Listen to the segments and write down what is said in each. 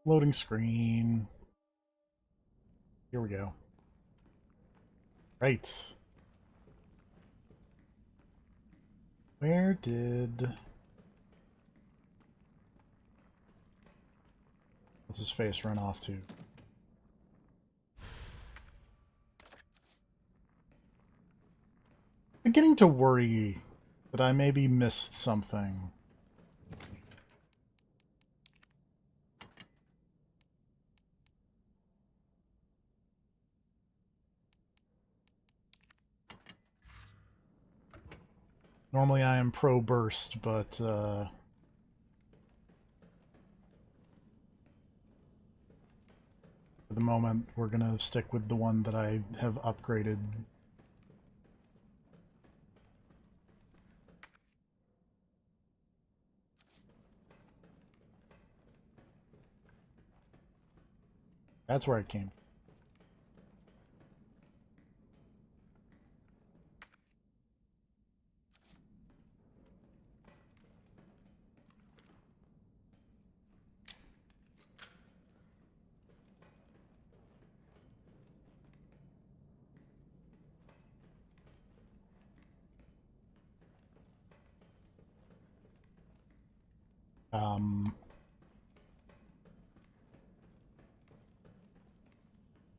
Loading screen. Here we go. Right. Where did... What's his face run off to? Beginning to worry that I maybe missed something. Normally I am pro burst, but for the moment we're gonna stick with the one that I have upgraded. That's where it came from.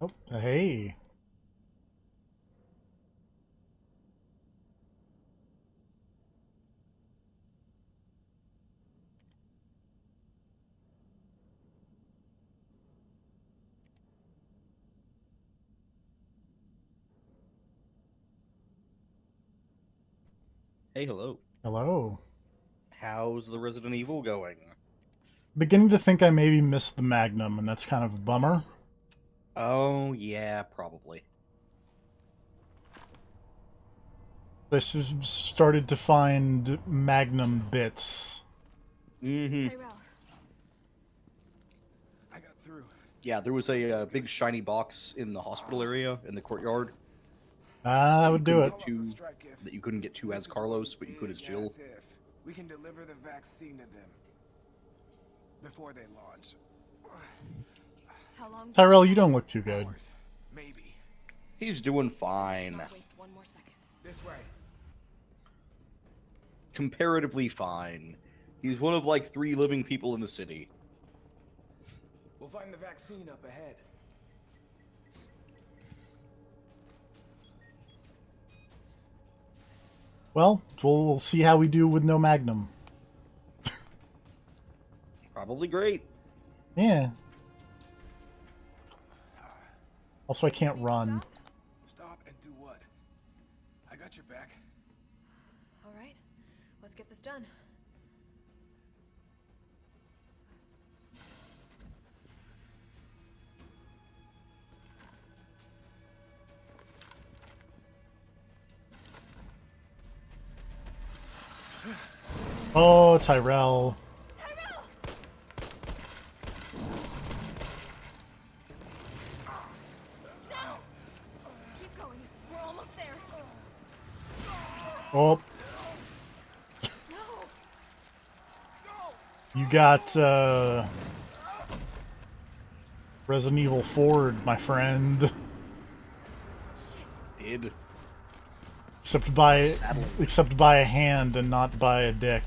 Oh, hey. Hey, hello. Hello. How's the Resident Evil going? Beginning to think I maybe missed the Magnum, and that's kind of a bummer. Oh, yeah, probably. I started to find Magnum bits. Mm-hmm. Tyrell. I got through. Yeah, there was a big shiny box in the hospital area in the courtyard I that you would do couldn't it. get to. That you couldn't get to as Carlos, but you could as Jill. If we can deliver the vaccine to them before they launch. How long? Tyrell, you don't look too good. Hours, maybe. He's doing fine. Not waste one more second. This way. Comparatively fine. He's one of like 3 living people in the city. We'll find the vaccine up ahead. Well, we'll see how we do with no Magnum. Probably great. Yeah. Also, I can't run. Stop and do what? I got your back. All right, let's get this done. Oh, Tyrell. Tyrell! No! Keep going. We're almost there. Oh, No! you got Resident Evil Ford, my friend. Shit. Did. Sadly. Except by a hand and not by a dick.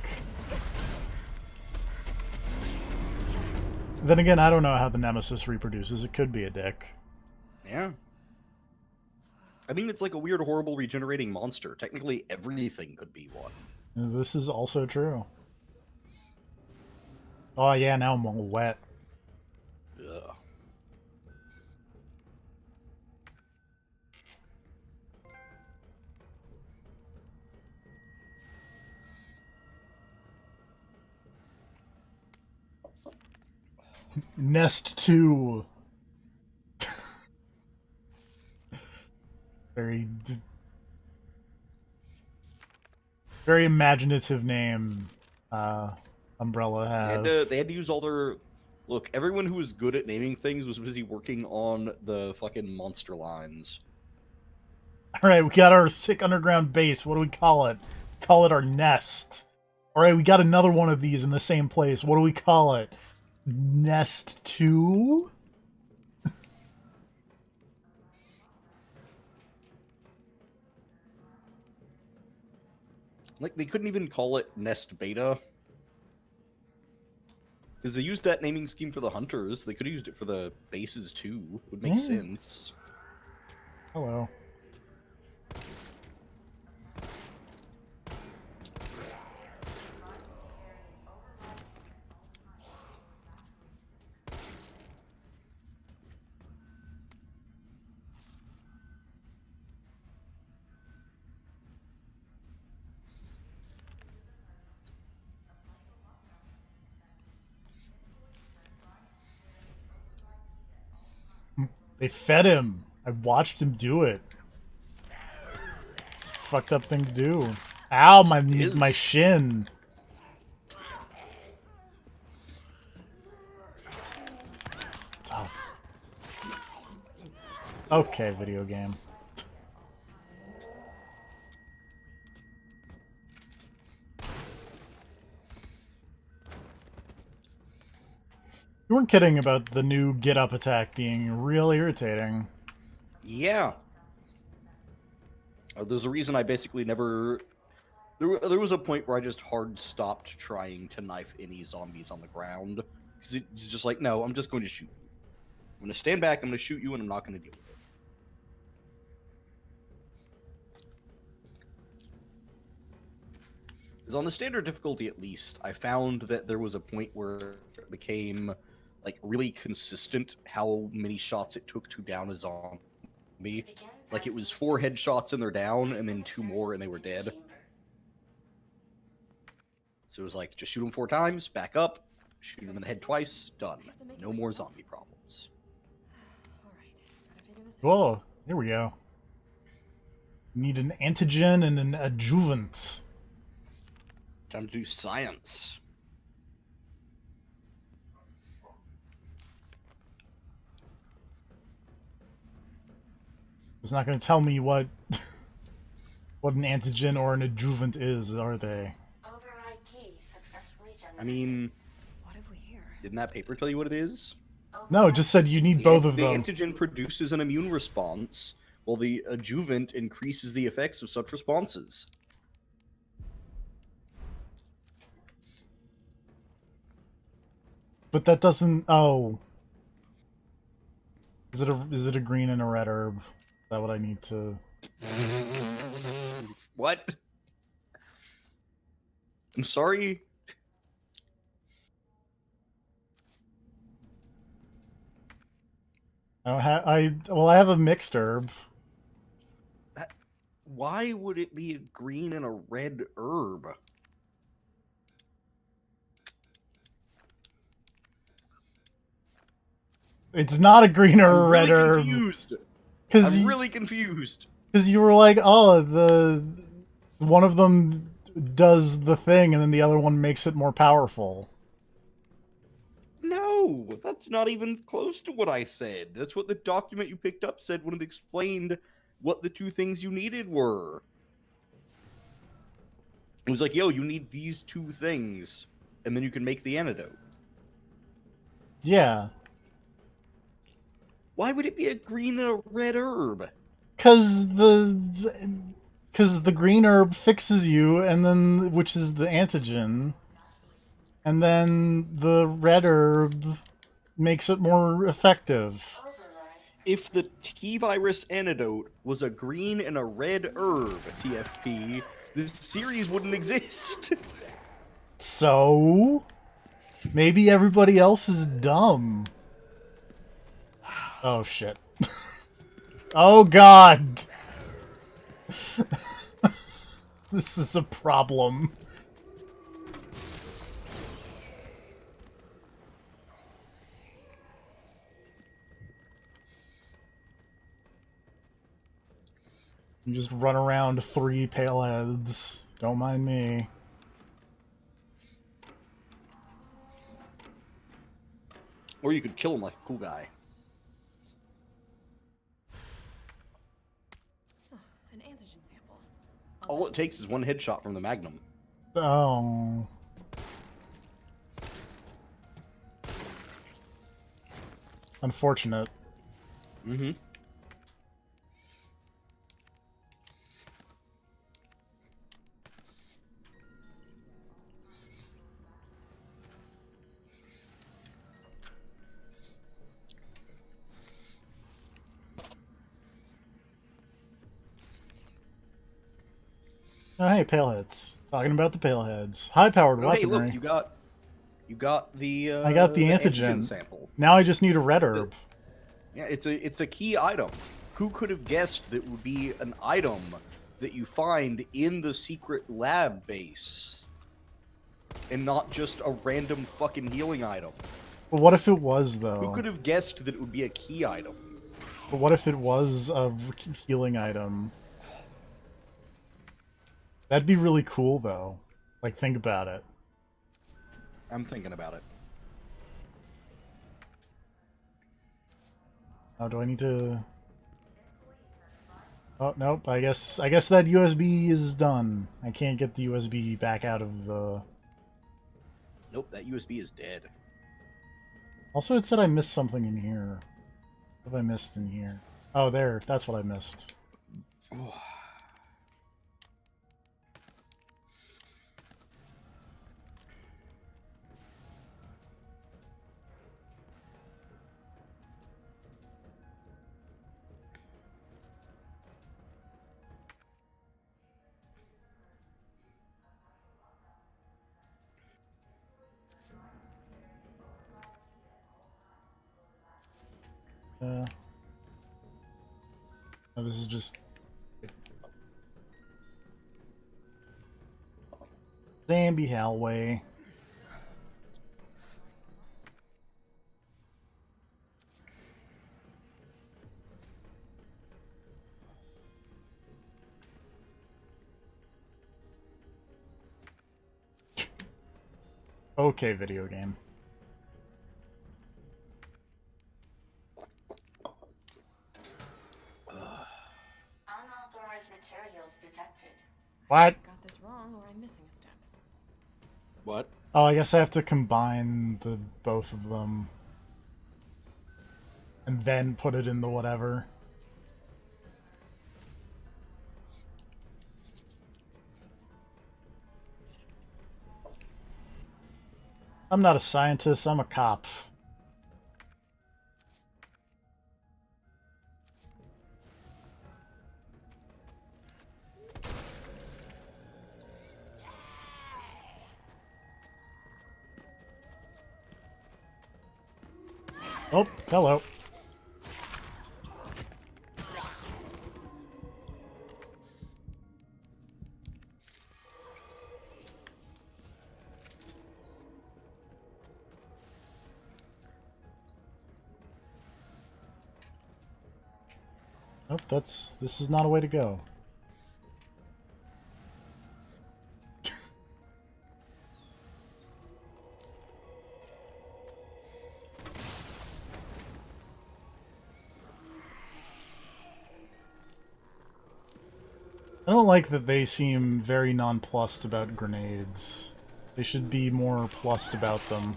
Then again, I don't know how the Nemesis reproduces. It could be a dick. Yeah. I mean, it's like a weird, horrible, regenerating monster. Technically, everything could be one. This is also true. Oh yeah, now I'm all wet. Ugh. Nest 2. Very... Very imaginative name, Umbrella has. They had to use all their... Look, everyone who was good at naming things was busy working on the fucking monster lines. Alright, we got our sick underground base. What do we call it? Call it our nest. Alright, we got another one of these in the same place. What do we call it? Nest 2? Like, they couldn't even call it Nest Beta. Because they used that naming scheme for the hunters. They could have used it for the bases too. Would make sense. Hello. They fed him. I watched him do it. It's a fucked up thing to do. Ow, my shin. Oh. Okay, video game. You weren't kidding about the new get up attack being real irritating. Yeah. There's a reason I basically never... There was a point where I just hard stopped trying to knife any zombies on the ground. Because it's just like, no, I'm just going to shoot you. I'm going to stand back, I'm going to shoot you, and I'm not going to deal with it. Because on the standard difficulty, at least, I found that there was a point where it became like really consistent how many shots it took to down a zombie. Like it was 4 headshots and they're down, and then 2 more and they were dead. So it was like, just shoot them 4 times, back up, shoot them in the head twice, done. No more zombie problems. Alright, gotta figure this out. Whoa, here we go. Need an antigen and an adjuvant. Time to do science. It's not going to tell me what what an antigen or an adjuvant is, are they? Override key successfully generated. I mean, What have we here? didn't that paper tell you what it is? No, it just said you need both of The them. antigen produces an immune response, while the adjuvant increases the effects of such responses. But that doesn't... Oh. Is it a green and a red herb? Is that what I need to... What? I'm sorry. I have a mixed herb. Why would it be a green and a red herb? It's not a green or a I'm red really herb. confused. Because I'm really confused. you were like, oh, the one of them does the thing, and then the other one makes it more powerful. No, that's not even close to what I said. That's what the document you picked up said when it explained what the 2 things you needed were. It was like, yo, you need these 2 things, and then you can make the antidote. Yeah. Why would it be a green and a red herb? Because the green herb fixes you, and then which is the antigen, and then the red herb makes it more effective. If the T-virus antidote was a green and a red herb, TFP, this series wouldn't exist. So maybe everybody else is dumb. Oh shit. Oh god. This is a problem. You just run around 3 pale heads. Don't mind me. Or you could kill him like a cool guy. Oh, an antigen sample. All it takes is 1 headshot from the Magnum. Oh. unfortunate. Mm-hmm. Oh, hey, Paleheads. Talking about the Paleheads. High-powered Oh, hey, weaponry. look, you got I got the antigen antigen. sample. Now I just need a red herb. Yeah, it's a key item. Who could have guessed that would be an item that you find in the secret lab base, and not just a random fucking healing item? But what if it was, Who though? could have guessed that it would be a key item? But what if it was a healing item? That'd be really cool, though. Like, think about it. I'm thinking about it. Oh, do I need to... Oh, nope. I guess that USB is done. I can't get the USB back out of the... Nope, that USB is dead. Also, it said I missed something in here. What have I missed in here? Oh, there. That's what I missed. Oh. Oh, this is just... Zambi Hallway. Okay, video game. Unauthorized materials detected. What? Got this wrong, or I'm missing a step. What? Oh, I guess I have to combine the both of them. And then put it in the whatever. I'm not a scientist, I'm a cop. Oh, hello. Nope, this is not a way to go. I don't like that they seem very nonplussed about grenades. They should be more plussed about them.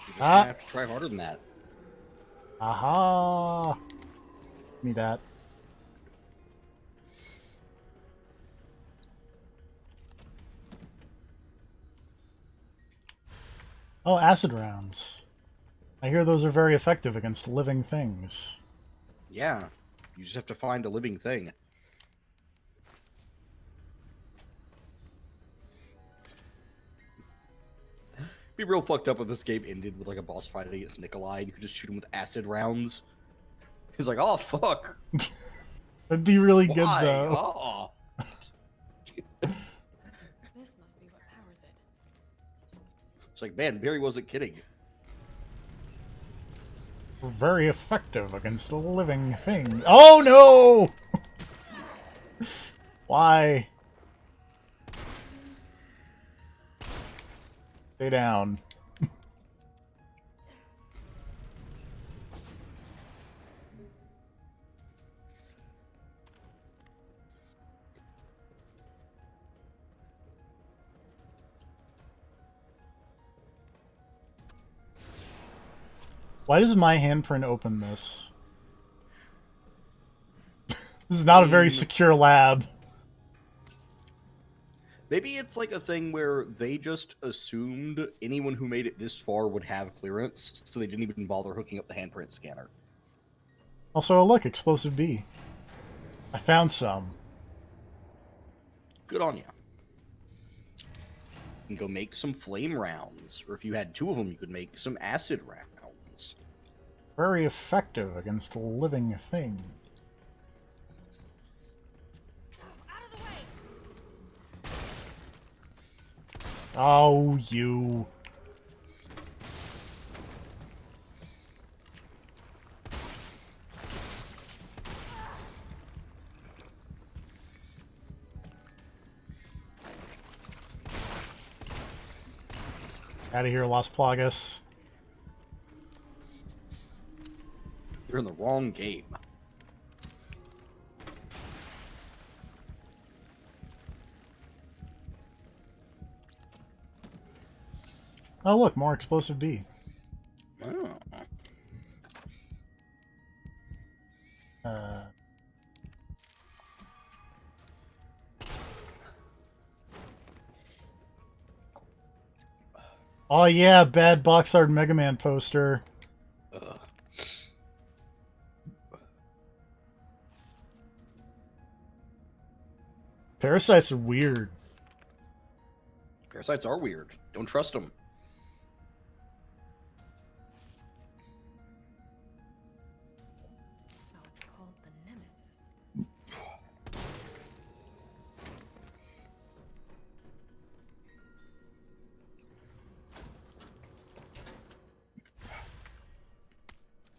You're just gonna have to try harder than that. Aha! Give me that. Oh, acid rounds. I hear those are very effective against living things. Yeah, you just have to find a living thing. Be real fucked up if this game ended with like a boss fight against Nikolai and you could just shoot him with acid rounds. He's like, oh fuck. That'd be really good, Why? though. Oh. This must be what powers it. It's like, man, Barry wasn't kidding. Very effective against a living thing. Oh no! Why? Stay down. Why does my handprint open this? This is not a very secure lab. Maybe it's like a thing where they just assumed anyone who made it this far would have clearance, so they didn't even bother hooking up the handprint scanner. Also, oh, look, explosive B. I found some. Good on you. You can go make some flame rounds, or if you had 2 of them, you could make some acid rounds. Very effective against living things. Oh, you. Out of here, Las Plagas. You're in the wrong game. Oh, look, more explosive B. Oh. Oh yeah, bad box art Mega Man poster. Ugh. Parasites are weird. Parasites are weird. Don't trust them. So it's called the Nemesis.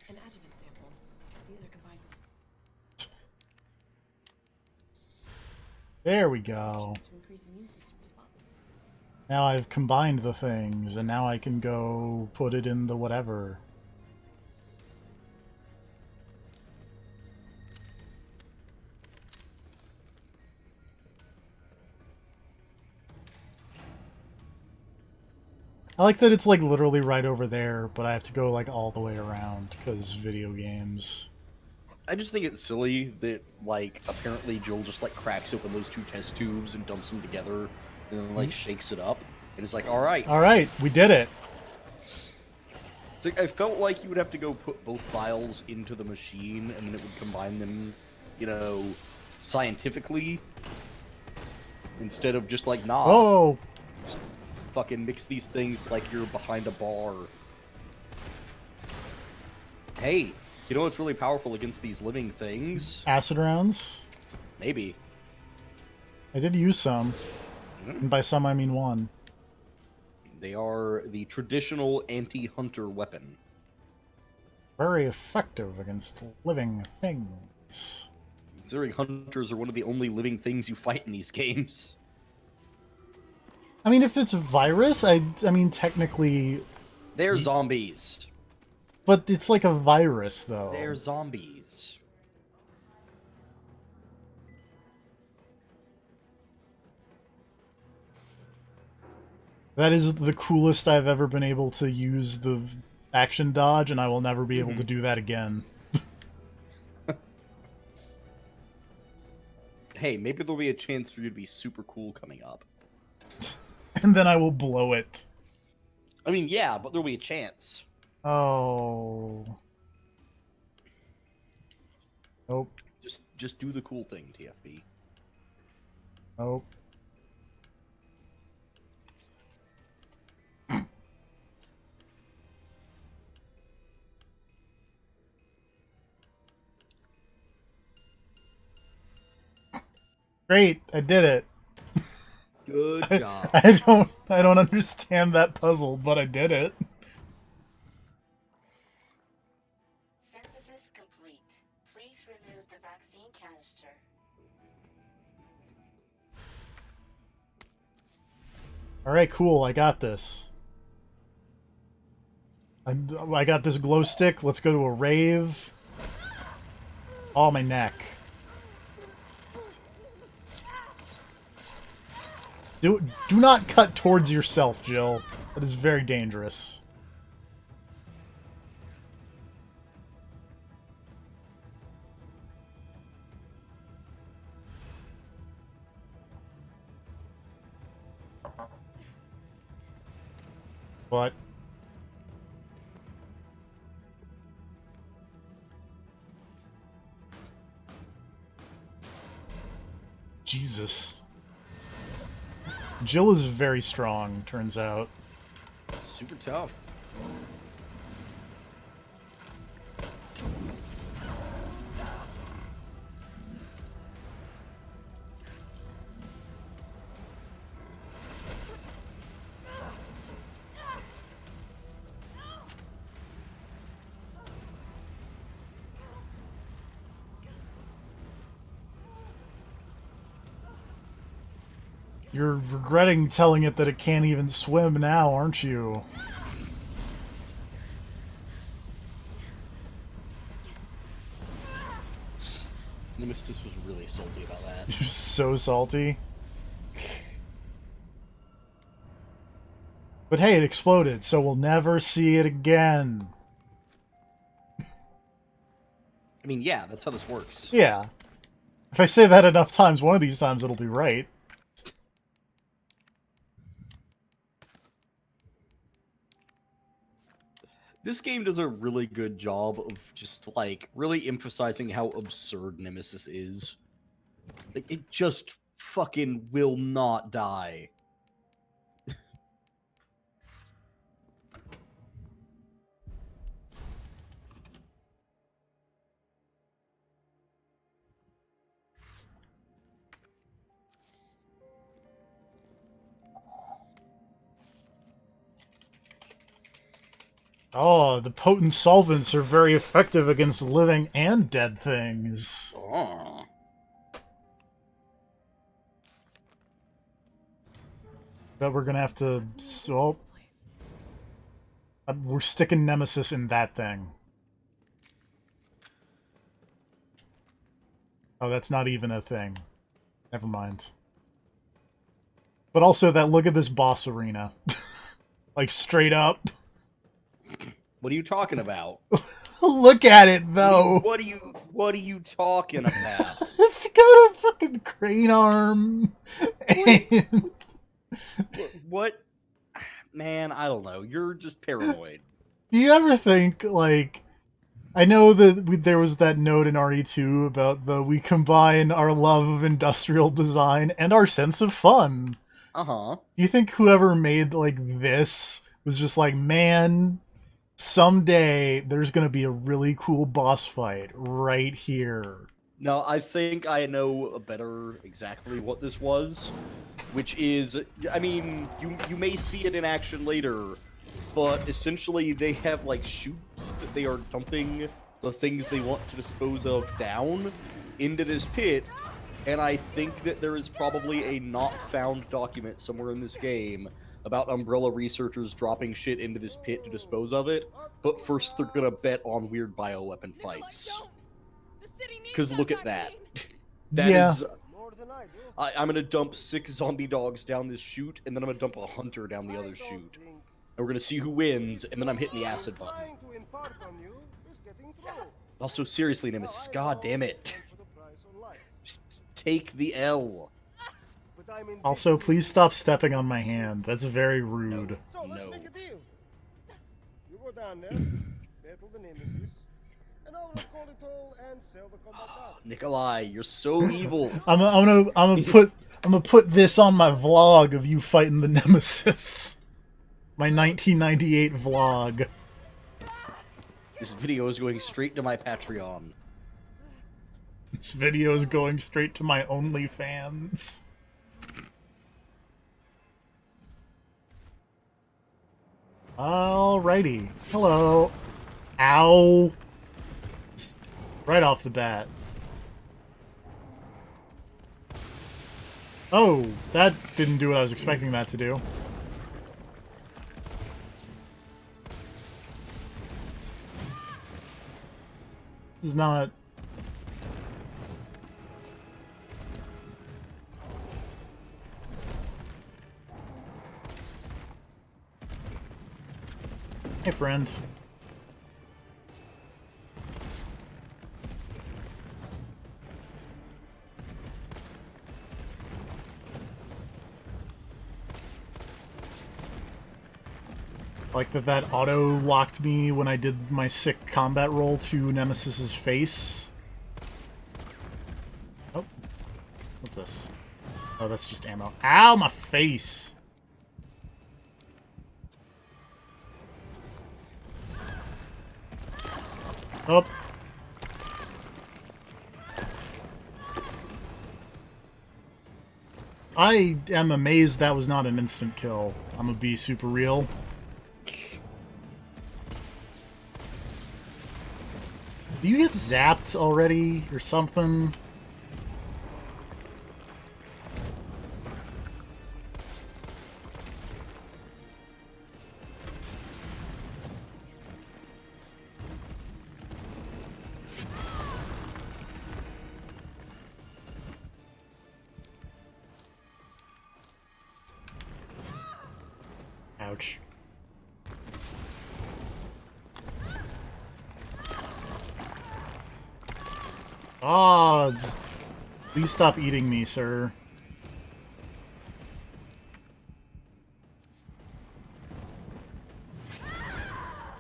An adjuvant sample. These are combined. There we go. To increase immune system response. Now I've combined the things, and now I can go put it in the whatever. I like that it's like literally right over there, but I have to go like all the way around because video games. I just think it's silly that, like, apparently Joel just, like, cracks open those 2 test tubes and dumps them together and then, like, shakes it up. And it's like, alright. Alright, we did it. It's like, I felt like you would have to go put both files into the machine and then it would combine them, you know, scientifically. Instead of just like, nah. Oh! Just fucking mix these things like you're behind a bar. Hey, you know what's really powerful against these living things? Acid rounds? Maybe. I did use some. And by some, I mean 1. They are the traditional anti-hunter weapon. Very effective against living things. Considering hunters are one of the only living things you fight in these games. I mean, if it's a virus, I mean, technically... They're zombies. But it's like a virus, though. They're zombies. That is the coolest I've ever been able to use the action dodge, and I will never be able to do that again. Hey, maybe there'll be a chance for you to be super cool coming up. And then I will blow it. I mean, yeah, but there'll be a chance. Oh. Nope. Just do the cool thing, TFB. Nope. Great, I did it. Good job. I don't understand that puzzle, but I did it. Synthesis complete. Please remove the vaccine canister. Alright, cool, I got this. I got this glow stick, let's go to a rave. Oh, my neck. Do not cut towards yourself, Jill. That is very dangerous. But Jesus. Jill is very strong, turns out. Super tough. You're regretting telling it that it can't even swim now, aren't you? Nemesis was really salty about that. You're so salty. But hey, it exploded, so we'll never see it again. I mean, yeah, that's how this works. Yeah. If I say that enough times, one of these times it'll be right. This game does a really good job of just, like, really emphasizing how absurd Nemesis is. Like, it just fucking will not die. Oh, the potent solvents are very effective against living and dead things. Oh. But we're gonna have to... Well, we're sticking Nemesis in that thing. Oh, that's not even a thing. Never mind. But also that look at this boss arena. Like, straight up. What are you talking about? Look at it, though! What are you talking about? It's got a fucking crane arm! And... What? Man, I don't know. You're just paranoid. Do you ever think, like... I know that there was that note in RE2 about we combine our love of industrial design and our sense of fun. Uh-huh. Do you think whoever made, like, this was just like, man, someday there's gonna be a really cool boss fight right here? No, I think I know better exactly what this was, which is, I mean, you may see it in action later, but essentially they have, like, chutes that they are dumping the things they want to dispose of down into this pit, and I think that there is probably a not found document somewhere in this game about Umbrella researchers dropping shit into this pit to dispose of it, but first they're gonna bet on weird bioweapon fights. Because look at that. That Yeah. is... I'm gonna dump 6 zombie dogs down this chute, and then I'm gonna dump a hunter down the other chute. And we're gonna see who wins, and then I'm hitting the acid button. Also, seriously, Nemesis, god damn it. Just take the L. Also, please stop stepping on my hand. That's very rude. So let's No. make a deal. You go down there, battle the Nemesis, and I'll record it all and sell the combat out. Nikolai, you're so evil. I'm gonna put this on my vlog of you fighting the Nemesis. My 1998 vlog. This video is going straight to my Patreon. This video is going straight to my OnlyFans. Alrighty. Hello. Ow. Just right off the bat. Oh, that didn't do what I was expecting that to do. This is not... Hey, friend. Like that auto locked me when I did my sick combat roll to Nemesis's face. Oh. What's this? Oh, that's just ammo. Ow, my face! Oh. I am amazed that was not an instant kill. I'm gonna be super real. Do you get zapped already or something? Ouch. Ah, just please stop eating me, sir.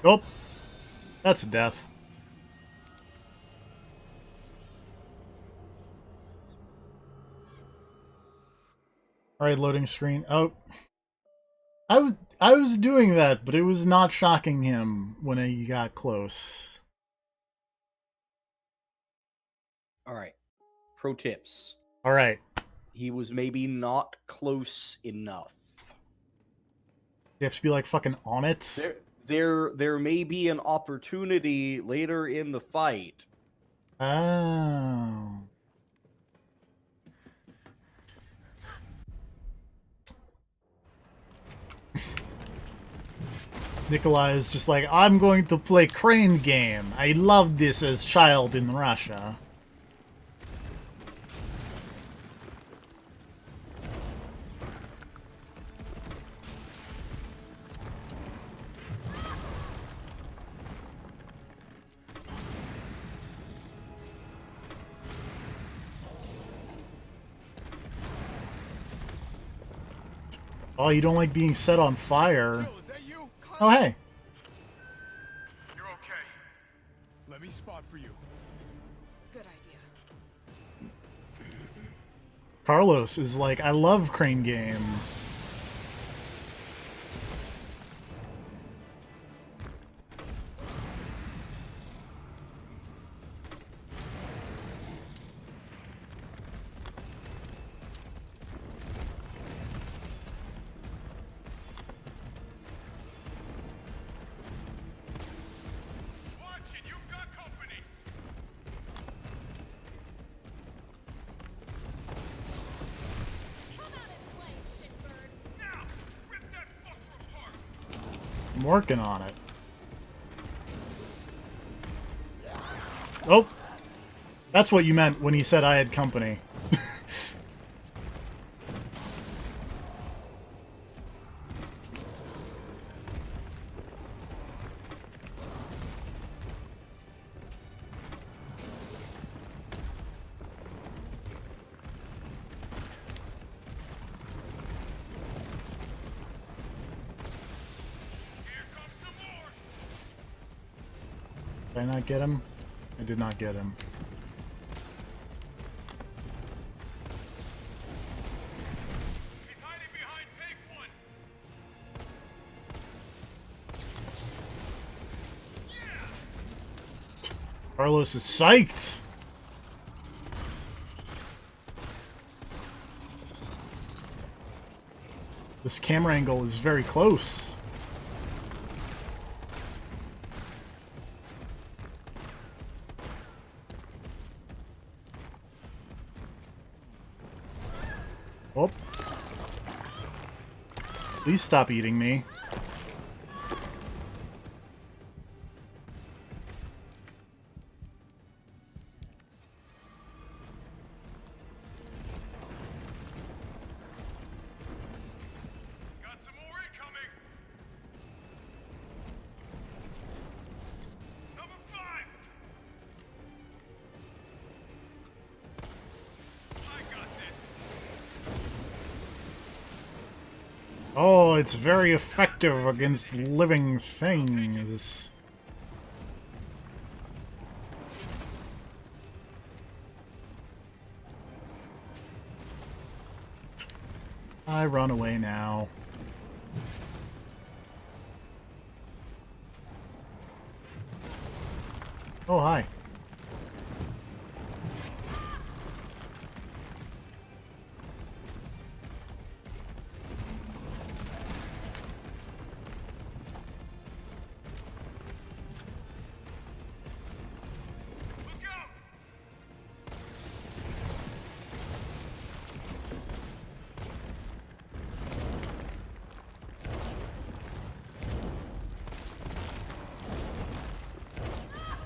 Oh, that's a death. All right, loading screen. Oh, I was doing that, but it was not shocking him when he got close. All right. Pro tips. All right. He was maybe not close enough. You have to be like fucking on it. There may be an opportunity later in the fight. Oh. Nikolai is just like, I'm going to play crane game. I loved this as child in Russia. Oh, you don't like being set on fire. Jill, is that you? Oh, hey. You're okay. Let me spot for you. Good idea. Carlos is like, I love crane game. Watch it, you've got company. Now, rip that fucker apart. I'm working on it. Oh, that's what you meant when he said I had company. Here comes some more. Did I not get him? I did not get him. He's hiding behind take one. Carlos is psyched! This camera angle is very close. Oh. Please stop eating me. Got some more incoming. Number 5. I got this. Oh, it's very effective against living things. I run away now. Oh, hi.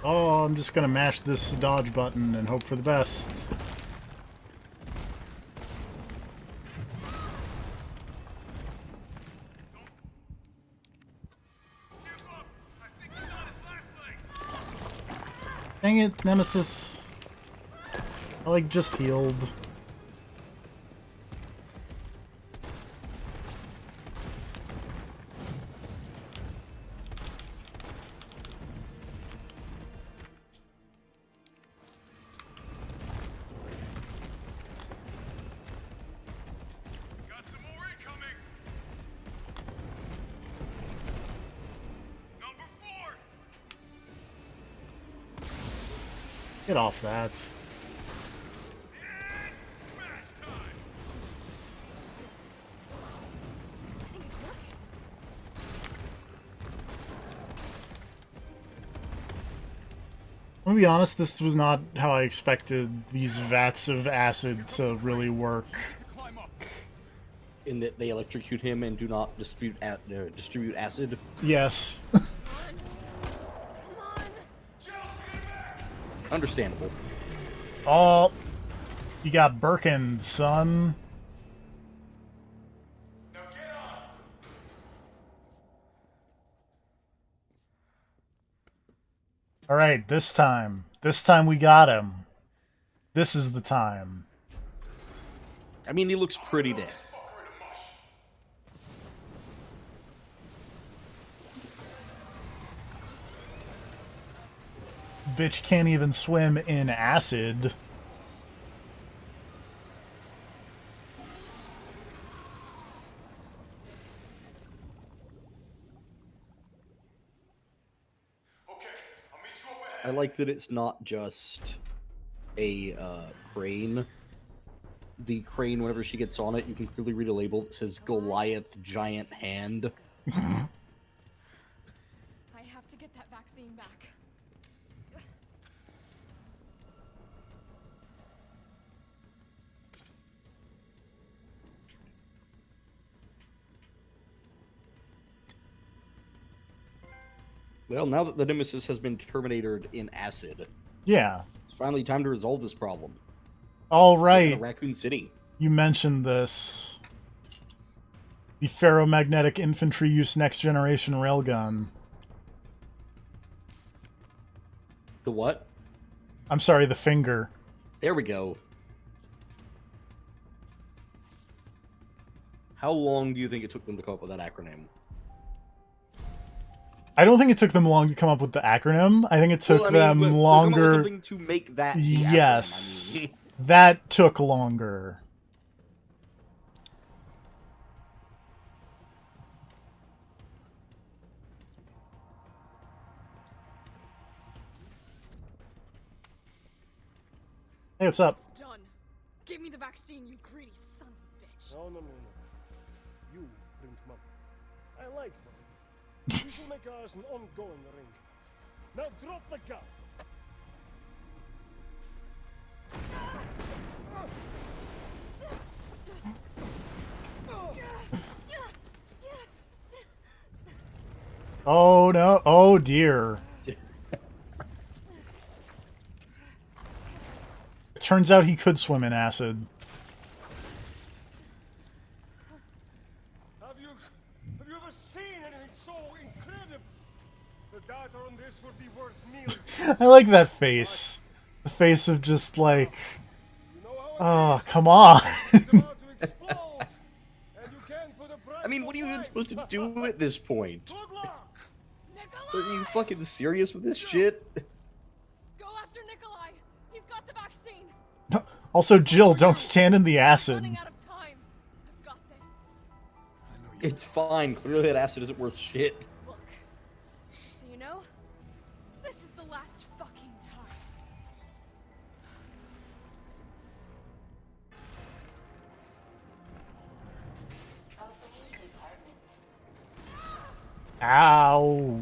Oh, I'm just gonna mash this dodge button and hope for the best. Dang it, Nemesis. I like just healed. Got some more incoming. Number 4. Get off that. And smash time. I think it's working. I'm gonna be honest, this was not how I expected these vats of acid to really work. Climb up. In that they electrocute him and do not distribute acid. Yes. Come on. Understandable. Oh, you got Birkin, son. Now get on. Alright, this time. This time we got him. This is the time. I mean, he looks pretty dead. This fucker in a mush. Bitch can't even swim in acid. Okay, I'll meet you up I ahead. like that it's not just a crane. The crane, whenever she gets on it, you can clearly read a label that says Goliath Giant Hand. I have to get that vaccine back. Well, now that the Nemesis has been terminated in acid, Yeah. it's finally time to resolve this problem. All In right. Raccoon City. You mentioned this. The ferromagnetic infantry use next generation railgun. The what? I'm sorry, the finger. There we go. How long do you think it took them to come up with that acronym? I don't think it took them long to come up with the acronym. I think it took Well, I mean, them but to come up with longer. something to make that the acronym, Yes. I mean. That took longer. Hey, what's up? It's done. Give me the vaccine, you greedy son of a bitch. No, no, no, no. You bring money. I like money. We shall make ours an ongoing arrangement. Now drop the gun. Oh no. Oh dear. It turns out he could swim in acid. Have you ever seen anything so incredible? The data on this would be worth millions. I like that face. The face of just like, You know how oh, come on. it's about to explode, and you can't put a I mean, what are you even supposed to do at this point? Good luck! So are you fucking serious with this shit? Go after Nikolai. He's got the vaccine. Also, Jill, don't stand in the I'm acid. running out of time. I've got this. It's fine. Clearly that acid isn't worth shit. Look, just so you know, this is the last fucking time. Opening compartment. Ow.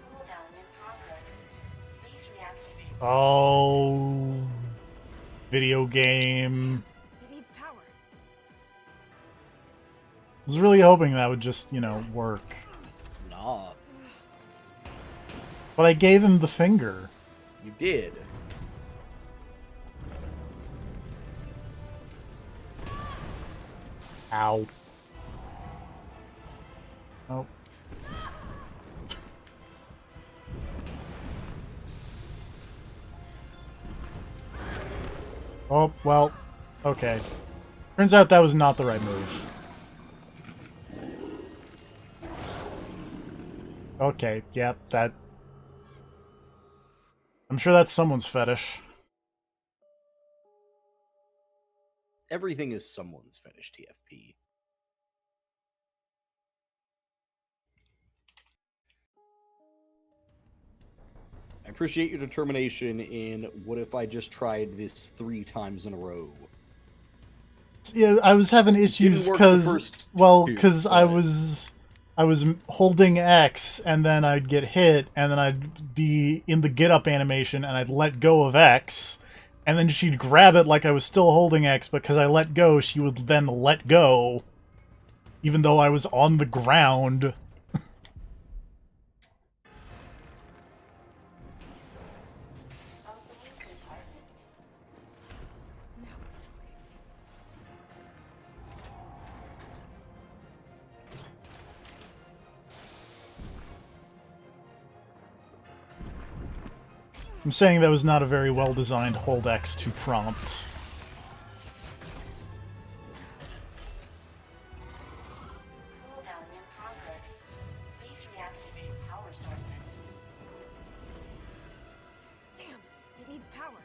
Cooldown in progress. Please reactivate. Oh. Video game. It needs power. I was really hoping that would just, you know, work. Nah, But I gave him the finger. you did. Ow. Oh. Oh, well, okay. Turns out that was not the right move. Okay, yep, that... I'm sure that's someone's fetish. Everything is someone's fetish, TFP. I appreciate your determination in what if I just tried this 3 times in a row. Yeah, I was having issues work the because, first well, two, because I was holding X and then I'd get hit and then I'd be in the get up animation and I'd let go of X and then she'd grab it like I was still holding X, but because I let go, she would then let go, even though I was on the ground. Opening compartment. Now we're talking. I'm saying that was not a very well designed hold X to prompt. Cooldown in progress. Please reactivate power sources. Damn, it needs power.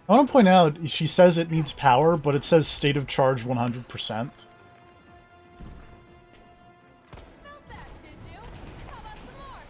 I want to point out, she says it needs power, but it says state of charge 100%. Felt that, did you? How about some more?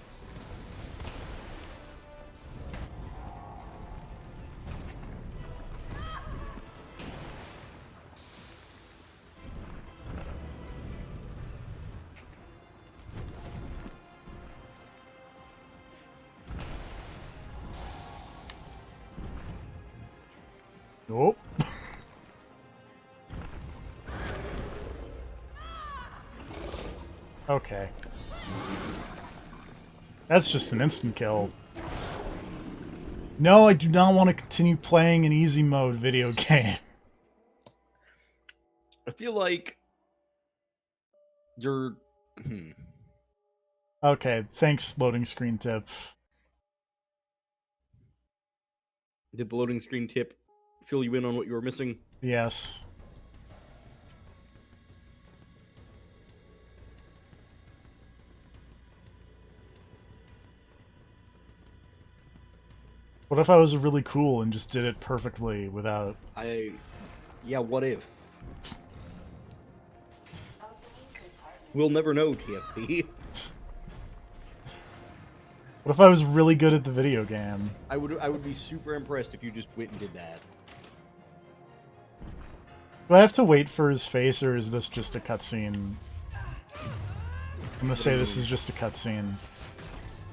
Nope. Okay. That's just an instant kill. No, I do not want to continue playing an easy mode video game. I feel like you're... Okay, thanks, loading screen tip. Did the loading screen tip fill you in on what you were missing? Yes. What if I was really cool and just did it perfectly without... Yeah, what if? Opening compartment. We'll never know, TFP. What if I was really good at the video game? I would be super impressed if you just went and did that. Do I have to wait for his face, or is this just a cutscene? I'm gonna say this is just a cutscene.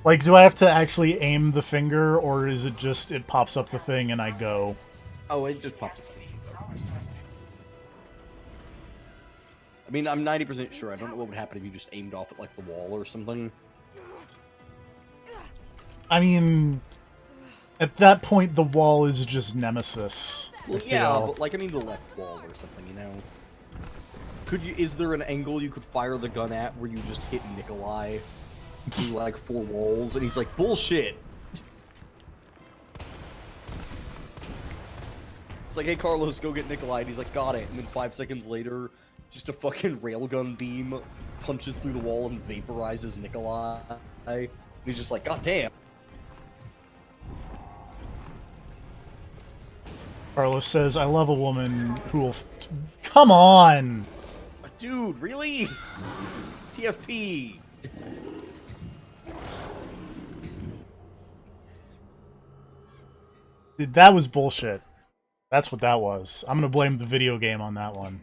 Like, do I have to actually aim the finger, or is it just, it pops up the thing and I go? Oh, it just popped up. Power sources. I mean, I'm 90% sure. I don't know what would happen if you just aimed off at, like, the wall or something. I mean, At that point, the wall is just Nemesis. I Well, yeah, feel. but like I mean the left wall or something, you know. Is there an angle you could fire the gun at where you just hit Nikolai through like 4 walls and he's like, bullshit. It's like, hey Carlos, go get Nikolai, and he's like, got it, and then 5 seconds later, just a fucking railgun beam punches through the wall and vaporizes Nikolai. And he's just like, god damn. Carlos says, "I love a woman who will." Come on. Dude, really? TFP. Dude, that was bullshit. That's what that was. I'm gonna blame the video game on that one.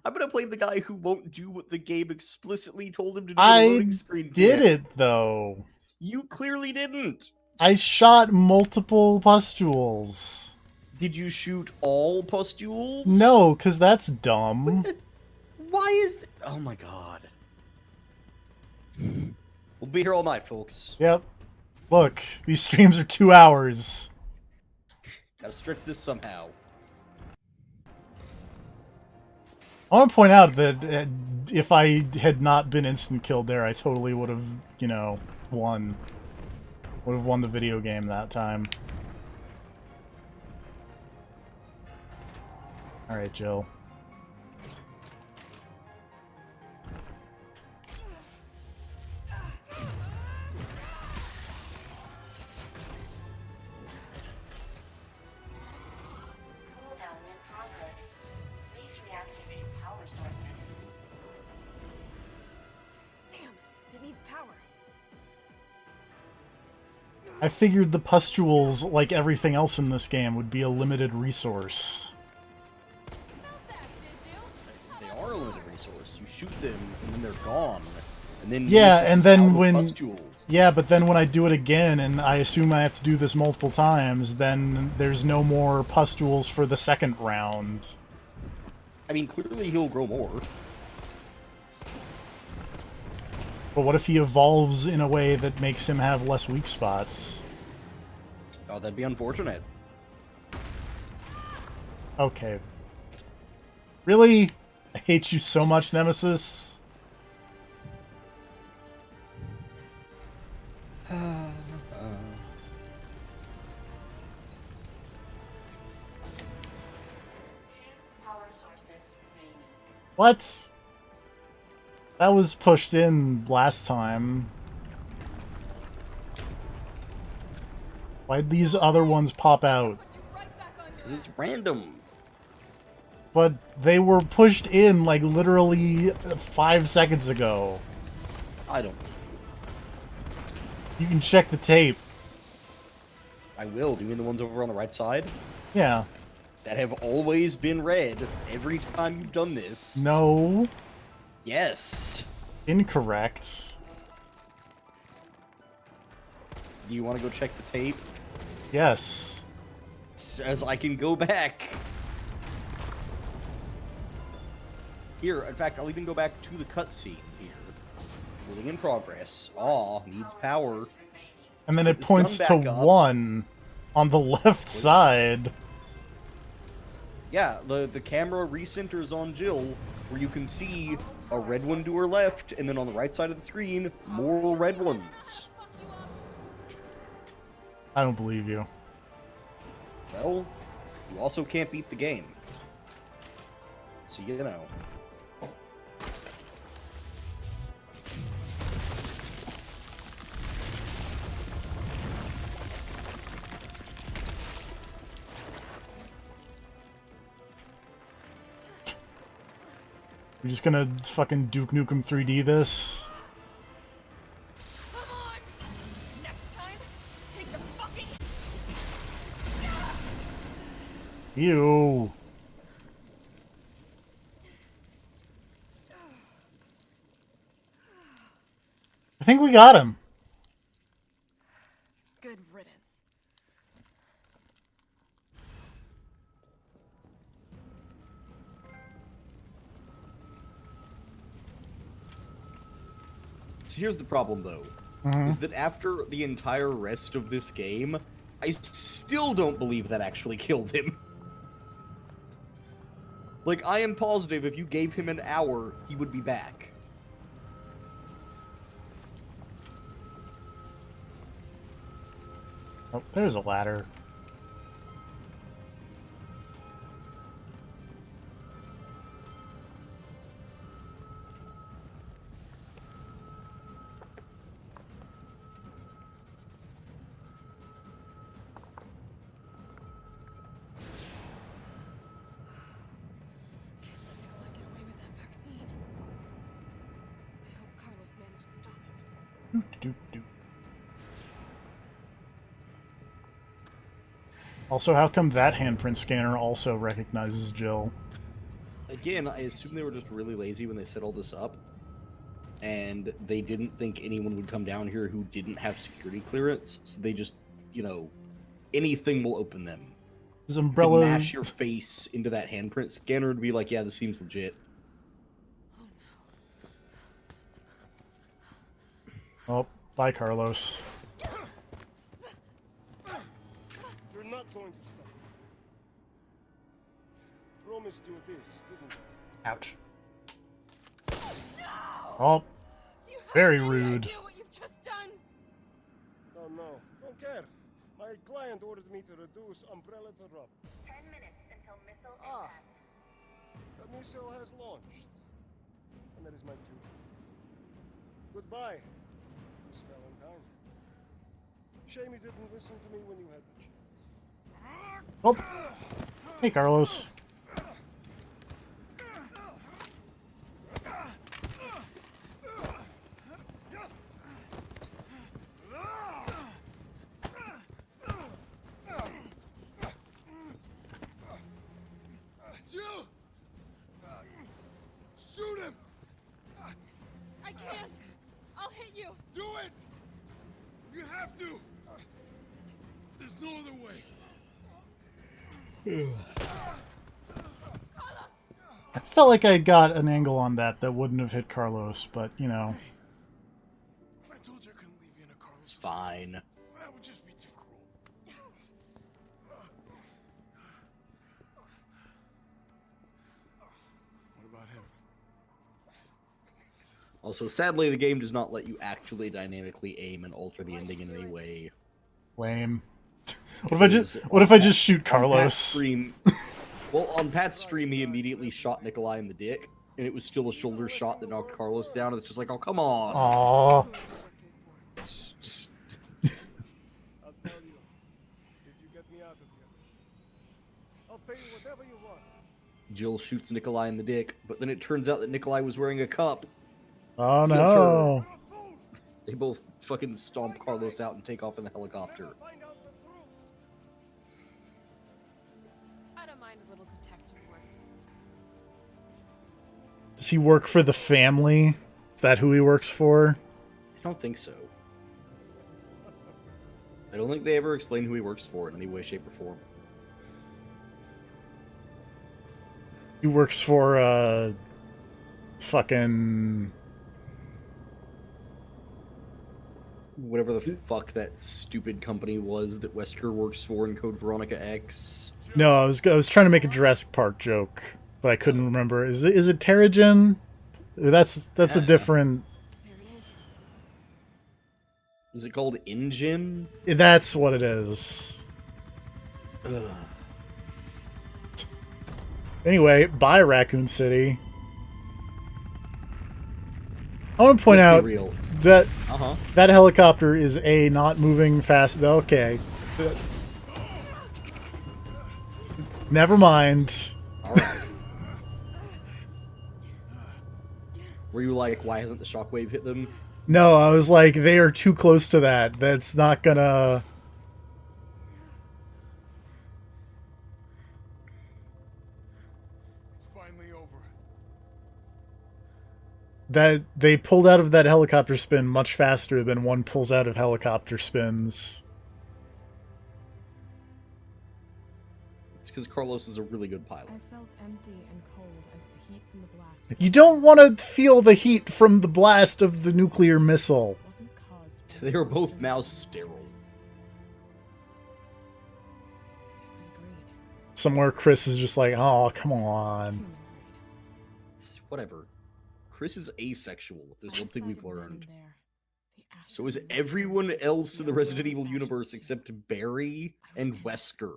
I'm gonna blame the guy who won't do what the game explicitly told him to do in the I loading screen. did Tim. it though. You clearly didn't. I shot multiple pustules. Did you shoot all pustules? No, because that's dumb. Why is oh my god. We'll be here all night, folks. Yep. Look, these streams are 2 hours. Gotta stretch this somehow. I want to point out that if I had not been instant killed there, I totally would have, you know, won. Would have won the video game that time. Alright, Jill. Cooldown in progress. Please reactivate power sources. Damn, it needs power. I figured the pustules, like everything else in this game, would be a limited resource. Felt that, did you? They are a limited resource. You shoot them, and then they're gone. And then Yeah, Nemesis and is then out of when- pustules. Yeah, but then when I do it again, and I assume I have to do this multiple times, then there's no more pustules for the second round. I mean, clearly he'll grow more. But what if he evolves in a way that makes him have less weak spots? Oh, that'd be unfortunate. Okay. Really? I hate you so much, Nemesis. Two power sources remaining. What? That was pushed in last time. Why'd these other ones pop out? Put you right back on your Because it's random. But they were pushed in, like, literally 5 seconds ago. I don't. You can check the tape. I will. Do you mean the ones over on the right side? Yeah. That have always been red every time you've done this. No. Yes. Incorrect. Do you want to go check the tape? Yes. As I can go back. Here, in fact, I'll even go back to the cutscene here. Loading in progress. Aw, needs power. And then it This gun points to back up. 1 on the left side. Yeah, the camera recenters on Jill, where you can see a red one to her left, and then on the right side of the screen, more red ones. fuck you up. I don't believe you. Well, you also can't beat the game. So, you know. We're just gonna fucking Duke Nukem 3D this? Come on! Next time, take the fucking. Ew. I think we got him. Good riddance. So here's the problem, though. Mhm. Is that after the entire rest of this game, I still don't believe that actually killed him. Like, I am positive if you gave him an hour, he would be back. Oh, there's a ladder. Can't let Nikolai get away with that vaccine. I hope Carlos managed to stop him. Doo-doo-doo. Also, how come that handprint scanner also recognizes Jill? Again, I assume they were just really lazy when they set all this up. And they didn't think anyone would come down here who didn't have security clearance. So they just, you know, anything will open them. His You could umbrella. mash your face into that handprint scanner and be like, yeah, this seems legit. Oh, bye, Carlos. You're not going to stop. Promised you this, didn't I? Ouch. Oh, Do you have very any rude. idea what you've just done? Oh no, don't care. My client ordered me to reduce Umbrella to rubber. 10 minutes until missile Ah. impact. The missile has launched. And that is my cue. Goodbye, Miss Valentine. Shame you didn't listen to me when you had the chance. Oh. Hey, Carlos. Jill! Shoot him! I can't. I'll hit you. Do it! You have to! There's no other way. Carlos! I felt like I got an angle on that wouldn't have hit Carlos, but, you know. I told you I couldn't leave you in a car. It's fine. That would just be too cruel. What about him? Also, sadly, the game does not let you actually dynamically aim and alter the ending in any way. Lame. What if I just shoot On Pat's Carlos? stream, well, on Pat's stream, he immediately shot Nikolai in the dick, and it was still a shoulder shot that knocked Carlos down. It's just like, oh, come on. Aww. I'll tell you, if you get me out of here, I'll pay you whatever you want. Jill shoots Nikolai in the dick, but then it turns out that Nikolai was wearing a cup. Oh Heel no. You're a fool! They both fucking stomp Carlos out and take off in the helicopter. Find out the truth. I don't mind a little detective work. Does he work for the family? Is that who he works for? I don't think so. I don't think they ever explain who he works for in any way, shape, or form. He works for, fucking... Whatever the fuck that stupid company was that Wesker works for in Code Veronica X. No, I was trying to make a Jurassic Park joke, but I couldn't remember. Is it Terrigen? That's a different... There it is. Is it called InGen? That's what it is. Ugh. Anyway, bye Raccoon City. I want to point Let's out be real. that Uh-huh. that helicopter is not moving fast. Okay. Never mind. Alright. Were you like, why hasn't the shockwave hit them? No, I was like, they are too close to that. That's not gonna... It's finally over. That they pulled out of that helicopter spin much faster than one pulls out of helicopter spins. It's because Carlos is a really good pilot. I felt empty and cold as the heat from the blast You don't want to feel the heat from the blast of the nuclear missile. wasn't caused by They were both poison now or sterile. virus. somewhere Chris is just like, oh, come on. It's whatever. Chris is asexual, if there's one thing we've learned. So is ashes and everyone weapons, else in the Resident Umbrel's Evil ashes universe too. except Barry and Wesker.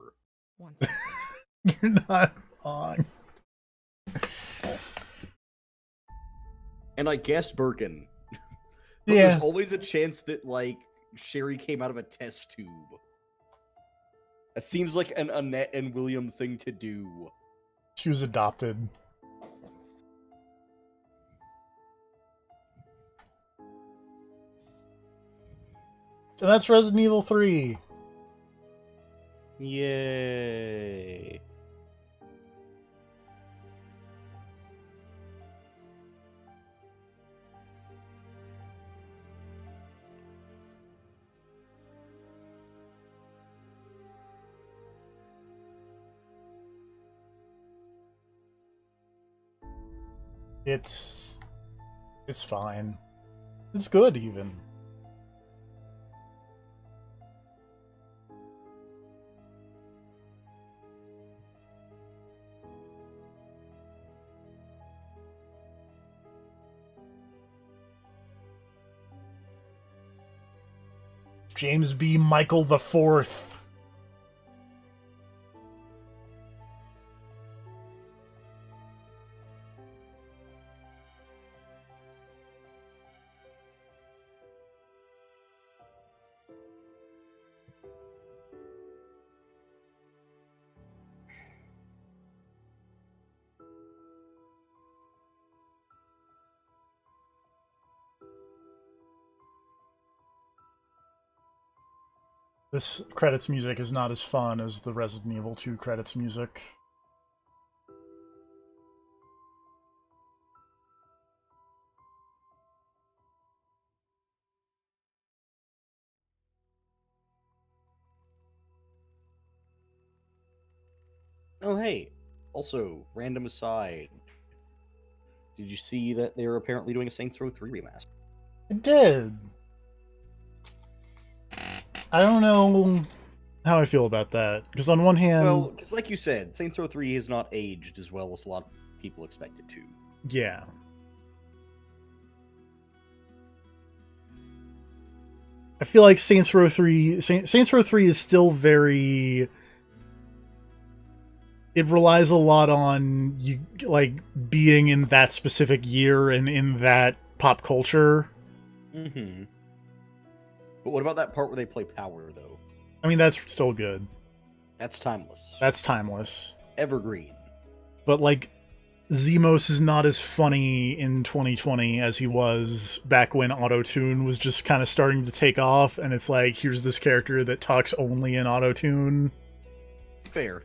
Once You're not wrong. And I guess Birkin. But Yeah. there's always a chance that, like, Sherry came out of a test tube. It seems like an Annette and William thing to do. She was adopted. So that's Resident Evil 3. Yay. It's fine. It's good even. James B. Michael the Fourth. This credits music is not as fun as the Resident Evil 2 credits music. Oh, hey. Also, random aside. Did you see that they're apparently doing a Saints Row 3 remaster? It did. I don't know how I feel about that. Because on one hand... Well, because like you said, Saints Row 3 has not aged as well as a lot of people expect it to. Yeah. I feel like Saints Row 3 is still very... It relies a lot on you like being in that specific year and in that pop culture. Mm-hmm. But what about that part where they play Power, though? I mean, that's still good. That's timeless. That's timeless. Evergreen. But like, Zemos is not as funny in 2020 as he was back when Autotune was just kind of starting to take off, and it's like, here's this character that talks only in Autotune. Fair.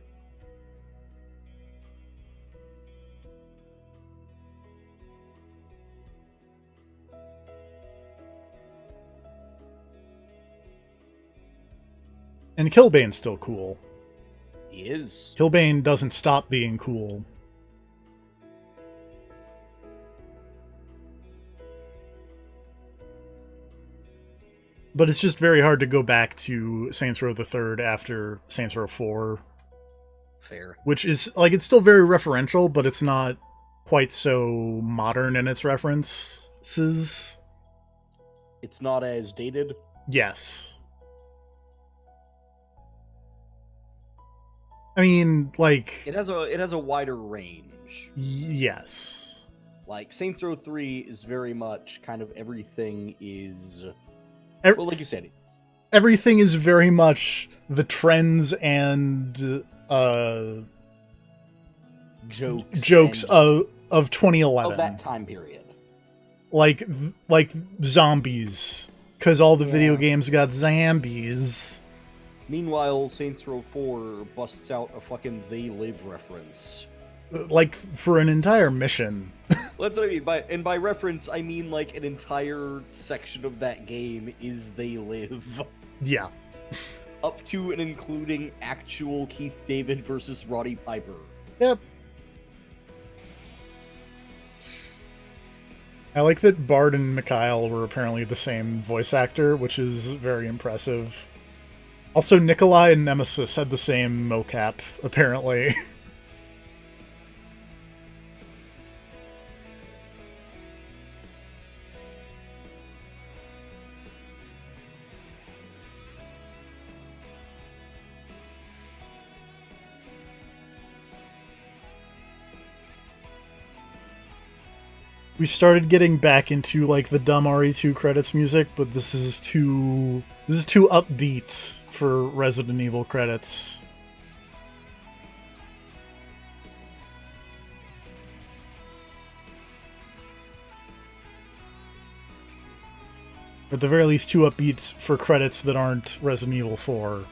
And Killbane's still cool. He is. Killbane doesn't stop being cool. But it's just very hard to go back to Saints Row the Third after Saints Row 4. Fair. Which is, like, it's still very referential, but it's not quite so modern in its references. It's not as dated? Yes. I mean, like... It has a wider range. Yes. Like, Saints Row 3 is very much kind of everything is... well, like you said, everything is very much the trends and jokes of 2011 of that time period, like zombies, because all the video games got zombies. Meanwhile, Saints Row 4 busts out a fucking They Live reference, like for an entire mission. Well, that's what I mean. By reference, I mean like an entire section of that game is They Live. Yeah. Up to and including actual Keith David versus Roddy Piper. Yep. I like that Bard and Mikhail were apparently the same voice actor, which is very impressive. Also, Nikolai and Nemesis had the same mocap, apparently. We started getting back into like the dumb RE2 credits music, but this is too upbeat for Resident Evil credits. At the very least, too upbeat for credits that aren't Resident Evil 4.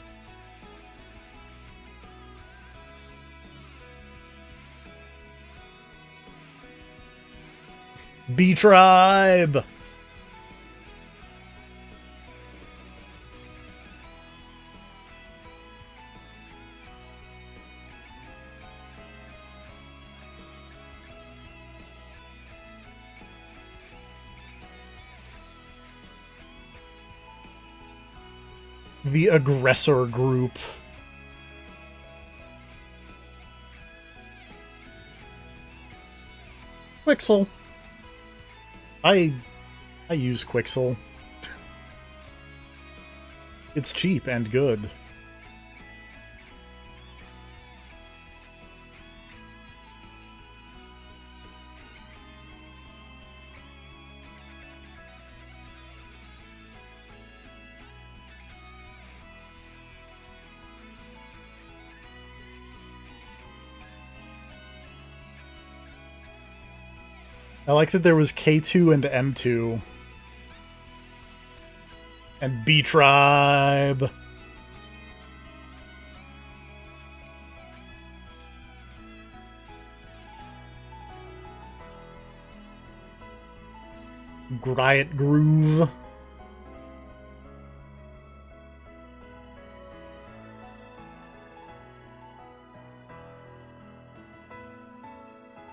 B-Tribe! The aggressor group. Quixel. I use Quixel. It's cheap and good. I like that there was K2 and M2. And B-Tribe. Riot Groove.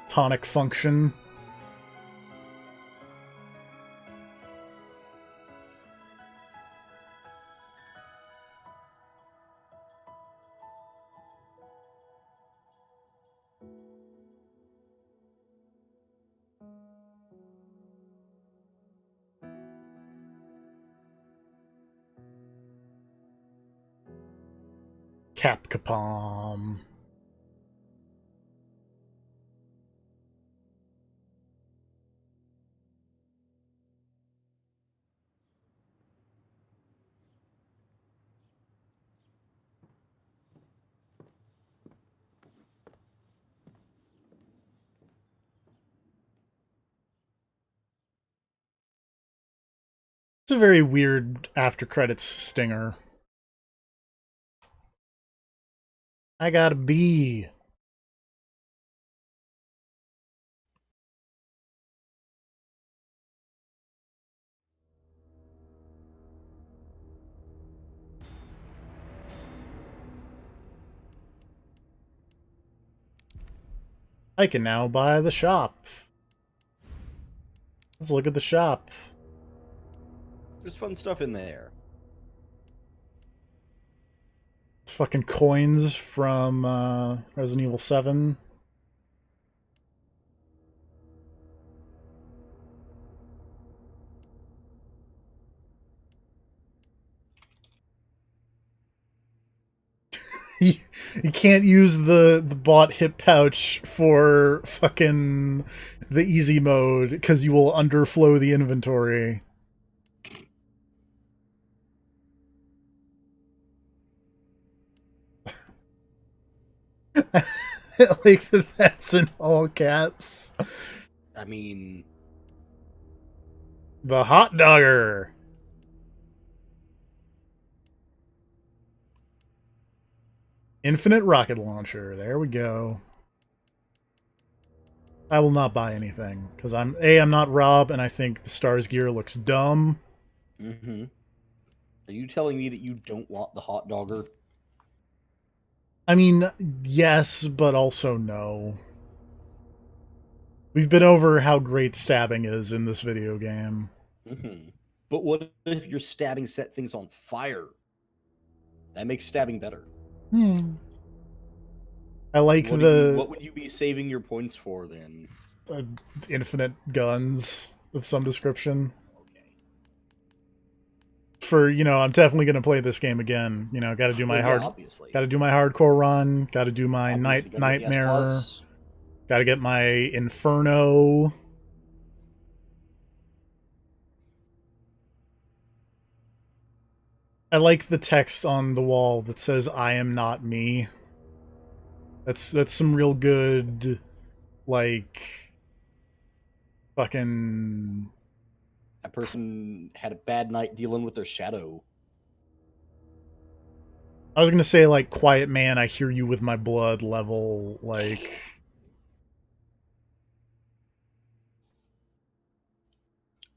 Tonic Function. Capcom. It's a very weird after credits stinger. I got a B. I can now buy the shop. Let's look at the shop. There's fun stuff in there. Fucking coins from Resident Evil 7. You can't use the bought hip pouch for fucking the easy mode because you will underflow the inventory. Like that's in all caps. I mean, The hot dogger. Infinite rocket launcher. There we go. I will not buy anything because I'm not Rob, and I think the Stars gear looks dumb. mm-hmm. Are you telling me that you don't want the hot dogger? I mean, yes, but also no. We've been over how great stabbing is in this video game. Mm-hmm. But what if your stabbing set things on fire? That makes stabbing better. I like What would you be saving your points for then? infinite guns of some description. Okay. For, I'm definitely gonna play this game again. Gotta do my Well, yeah, obviously. gotta do my hardcore run, gotta do my Obviously, gotta get the S nightmare, plus. gotta get my inferno. I like the text on the wall that says "I am not me." That's some real good, like, fucking. That person had a bad night dealing with their shadow. I was gonna say, like, quiet man, I hear you with my blood level, like.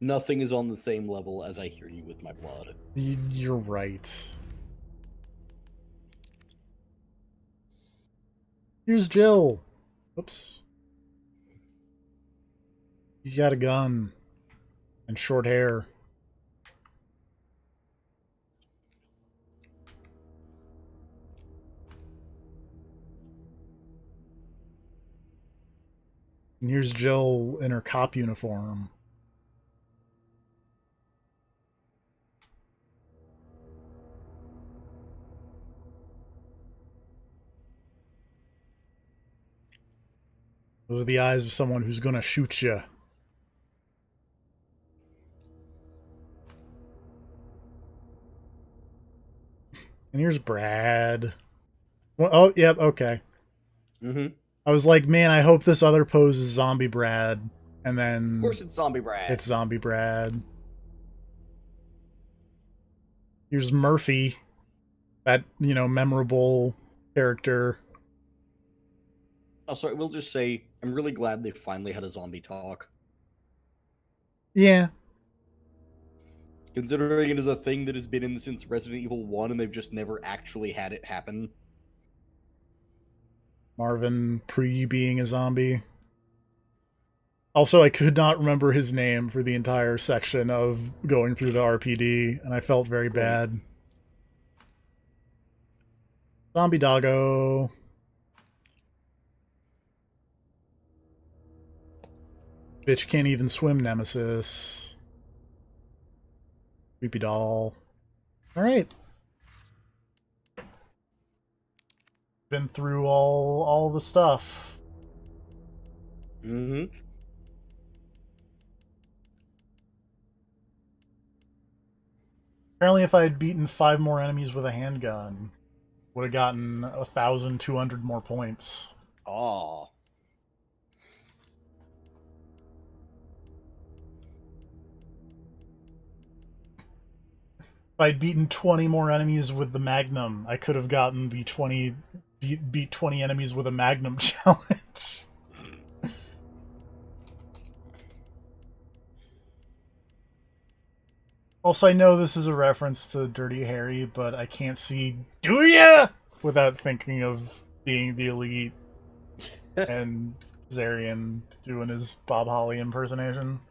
Nothing is on the same level as I hear you with my blood. You're right. Here's Jill. Oops. He's got a gun and short hair. And here's Jill in her cop uniform. Those are the eyes of someone who's gonna shoot you. And here's Brad. Well, oh, yep, okay. Mm-hmm. I was like, man, I hope this other pose is Zombie Brad. And then Of course it's Zombie Brad. it's Zombie Brad. Here's Murphy. That, memorable character. Also, I will just say, I'm really glad they finally had a zombie talk. Yeah. Considering it is a thing that has been in since Resident Evil 1 and they've just never actually had it happen. Marvin pre being a zombie. Also, I could not remember his name for the entire section of going through the RPD, and I felt very bad. Zombie doggo. Bitch can't even swim, Nemesis. Creepy doll. Alright. Been through all the stuff. Mm-hmm. Apparently if I had beaten 5 more enemies with a handgun, would have gotten 1,200 more points. Aw. If I'd beaten 20 more enemies with the Magnum, I could have gotten the beat 20 enemies with a Magnum challenge. Also, I know this is a reference to Dirty Harry, but I can't see "Do ya?" without thinking of being the Elite and Zarian doing his Bob Holly impersonation.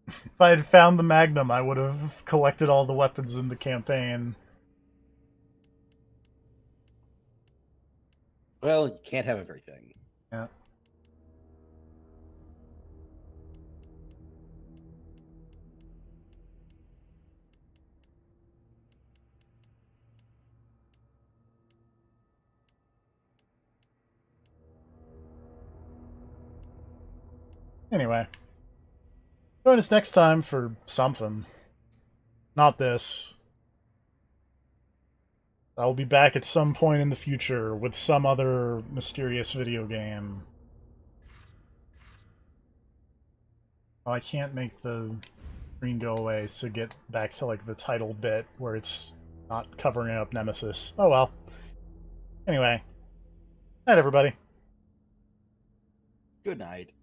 If I had found the Magnum, I would have collected all the weapons in the campaign. Well, you can't have everything. Yeah. Anyway. Join us next time for something. Not this. I'll be back at some point in the future with some other mysterious video game. Oh, I can't make the screen go away to get back to, like, the title bit where it's not covering up Nemesis. Oh well. Anyway. Night, everybody. Good night.